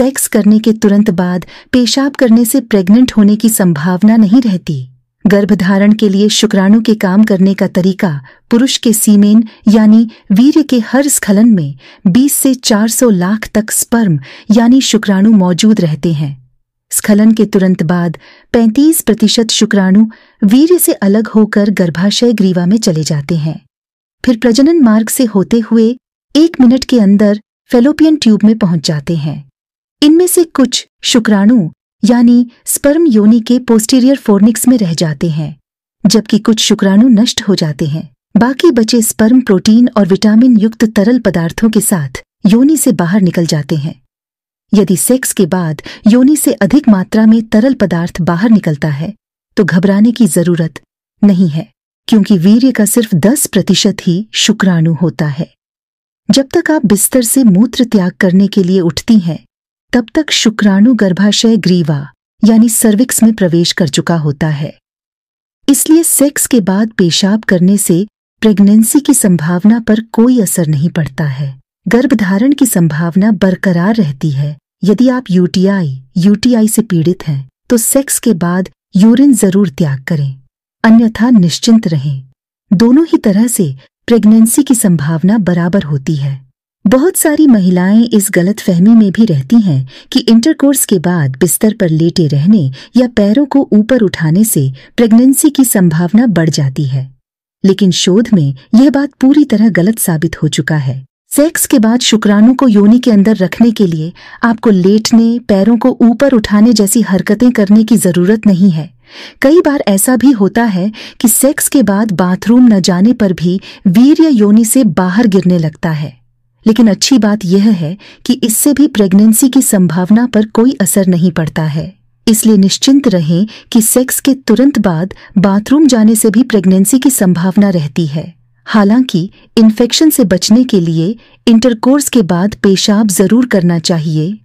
Sex करने के तुरंत बाद पेशाब करने से प्रेग्नेंट होने की संभावना नहीं रहती। गर्भधारण के लिए शुक्राणु के काम करने का तरीका पुरुष के सीमेन यानी वीर्य के हर स्खलन में 20 से 400 लाख तक स्पर्म यानी शुक्राणु मौजूद रहते हैं। स्खलन के तुरंत बाद 35% शुक्राणु वीर्य से अलग होकर गर्भाशय ग्रीवा में चले जाते हैं। फिर प्रजनन मार्ग से होते हुए 1 मिनट के अंदर फैलोपियन ट्यूब में पहुंच जाते हैं। इनमें से कुछ शुक्राणु यानी स्पर्म योनि के पोस्टीरियर फोर्निक्स में रह जाते हैं, जबकि कुछ शुक्राणु नष्ट हो जाते हैं। बाकी बचे स्पर्म प्रोटीन और विटामिन युक्त तरल पदार्थों के साथ योनि से बाहर निकल जाते हैं। यदि सेक्स के बाद योनि से अधिक मात्रा में तरल पदार्थ बाहर निकलता है तो घबराने की जरूरत नहीं है, क्योंकि वीर्य का सिर्फ 10% ही शुक्राणु होता है। जब तक आप बिस्तर से मूत्र त्याग करने के लिए उठती हैं, तब तक शुक्राणु गर्भाशय ग्रीवा यानी सर्विक्स में प्रवेश कर चुका होता है। इसलिए सेक्स के बाद पेशाब करने से प्रेगनेंसी की संभावना पर कोई असर नहीं पड़ता है। गर्भधारण की संभावना बरकरार रहती है। यदि आप यूटीआई से पीड़ित हैं तो सेक्स के बाद यूरिन जरूर त्याग करें, अन्यथा निश्चिंत रहें। दोनों ही तरह से प्रेगनेंसी की संभावना बराबर होती है। बहुत सारी महिलाएं इस गलतफहमी में भी रहती हैं कि इंटरकोर्स के बाद बिस्तर पर लेटे रहने या पैरों को ऊपर उठाने से प्रेगनेंसी की संभावना बढ़ जाती है, लेकिन शोध में यह बात पूरी तरह गलत साबित हो चुका है। सेक्स के बाद शुक्राणु को योनि के अंदर रखने के लिए आपको लेटने, पैरों को ऊपर उठाने जैसी हरकतें करने की जरूरत नहीं है। कई बार ऐसा भी होता है कि सेक्स के बाद बाथरूम न जाने पर भी वीर्य योनि से बाहर गिरने लगता है, लेकिन अच्छी बात यह है कि इससे भी प्रेगनेंसी की संभावना पर कोई असर नहीं पड़ता है। इसलिए निश्चिंत रहें कि सेक्स के तुरंत बाद बाथरूम जाने से भी प्रेगनेंसी की संभावना रहती है। हालांकि इन्फेक्शन से बचने के लिए इंटरकोर्स के बाद पेशाब जरूर करना चाहिए,